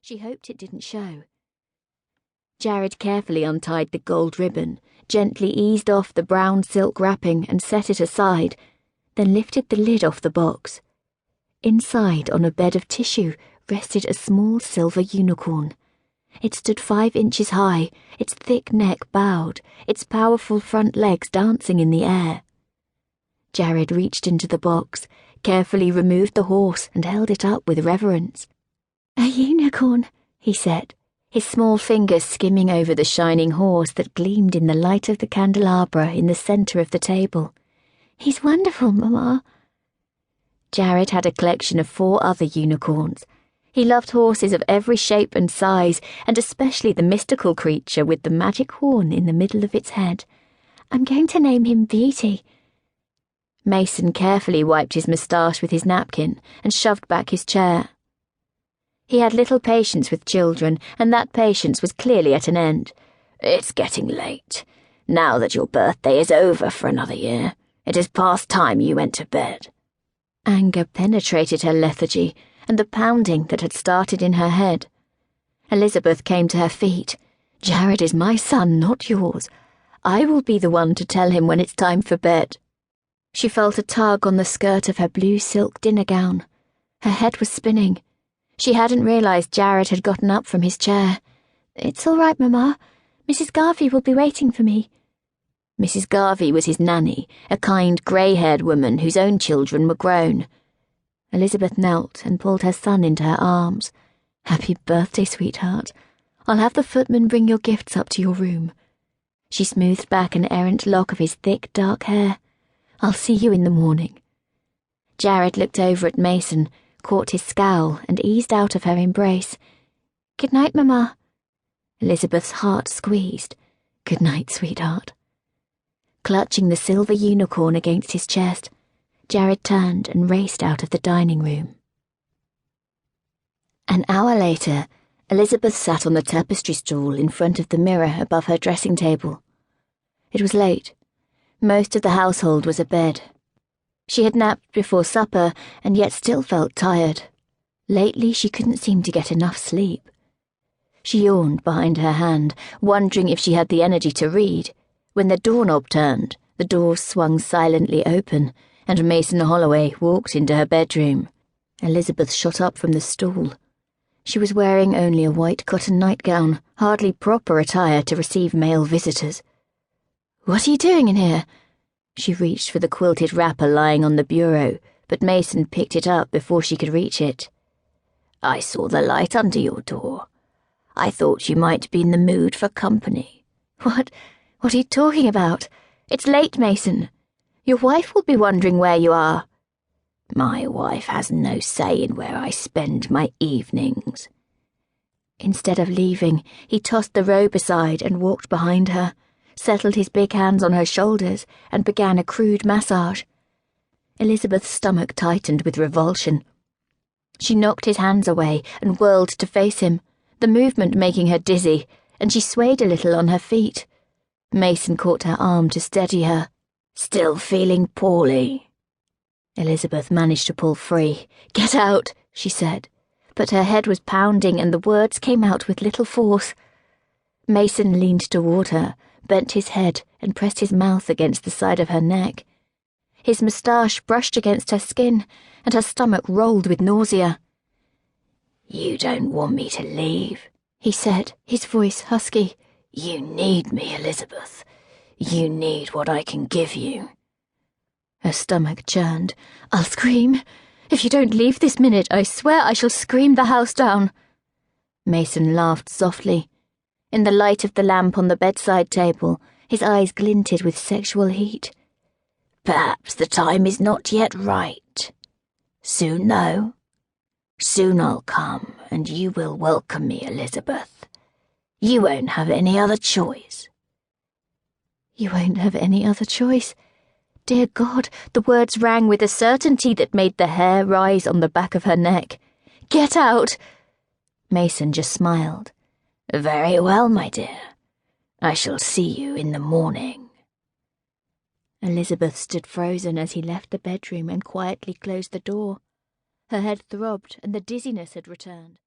She hoped it didn't show. Jared carefully untied the gold ribbon, gently eased off the brown silk wrapping and set it aside, then lifted the lid off the box. Inside, on a bed of tissue, rested a small silver unicorn. It stood 5 inches high, its thick neck bowed, its powerful front legs dancing in the air. Jared reached into the box, carefully removed the horse and held it up with reverence. "A unicorn," he said, his small fingers skimming over the shining horse that gleamed in the light of the candelabra in the centre of the table. "He's wonderful, Mamma." Jared had a collection of 4 other unicorns. He loved horses of every shape and size, and especially the mystical creature with the magic horn in the middle of its head. "I'm going to name him Beauty." Mason carefully wiped his moustache with his napkin and shoved back his chair. He had little patience with children, and that patience was clearly at an end. "It's getting late. Now that your birthday is over for another year, it is past time you went to bed." Anger penetrated her lethargy and the pounding that had started in her head. Elizabeth came to her feet. "Jared is my son, not yours. I will be the one to tell him when it's time for bed." She felt a tug on the skirt of her blue silk dinner gown. Her head was spinning. She hadn't realised Jared had gotten up from his chair. "It's all right, Mamma. Mrs. Garvey will be waiting for me." Mrs. Garvey was his nanny, a kind grey-haired woman whose own children were grown. Elizabeth knelt and pulled her son into her arms. "Happy birthday, sweetheart. I'll have the footman bring your gifts up to your room." She smoothed back an errant lock of his thick, dark hair. "I'll see you in the morning." Jared looked over at Mason, caught his scowl, and eased out of her embrace. "Good night, Mamma." Elizabeth's heart squeezed. "Good night, sweetheart." Clutching the silver unicorn against his chest, Jared turned and raced out of the dining room. An hour later, Elizabeth sat on the tapestry stool in front of the mirror above her dressing table. It was late. Most of the household was abed. She had napped before supper and yet still felt tired. Lately she couldn't seem to get enough sleep. She yawned behind her hand, wondering if she had the energy to read, when the doorknob turned, the doors swung silently open, and Mason Holloway walked into her bedroom. Elizabeth shot up from the stool. She was wearing only a white cotton nightgown, hardly proper attire to receive male visitors. "What are you doing in here?" She reached for the quilted wrapper lying on the bureau, but Mason picked it up before she could reach it. "I saw the light under your door. I thought you might be in the mood for company." What are you talking about? It's late, Mason. Your wife will be wondering where you are." "My wife has no say in where I spend my evenings." Instead of leaving, he tossed the robe aside and walked behind her, settled his big hands on her shoulders, and began a crude massage. Elizabeth's stomach tightened with revulsion. She knocked his hands away and whirled to face him, the movement making her dizzy, and she swayed a little on her feet. Mason caught her arm to steady her. "Still feeling poorly?" Elizabeth managed to pull free. "Get out," she said, but her head was pounding and the words came out with little force. Mason leaned toward her, bent his head, and pressed his mouth against the side of her neck. His moustache brushed against her skin, and her stomach rolled with nausea. "You don't want me to leave," he said, his voice husky. "You need me, Elizabeth. You need what I can give you." Her stomach churned. "I'll scream. If you don't leave this minute, I swear I shall scream the house down." Mason laughed softly. In the light of the lamp on the bedside table, his eyes glinted with sexual heat. "Perhaps the time is not yet right. Soon, though. Soon I'll come, and you will welcome me, Elizabeth. You won't have any other choice." "You won't have any other choice?" Dear God, the words rang with a certainty that made the hair rise on the back of her neck. "Get out!" Mason just smiled. "Very well, my dear. I shall see you in the morning." Elizabeth stood frozen as he left the bedroom and quietly closed the door. Her head throbbed and the dizziness had returned.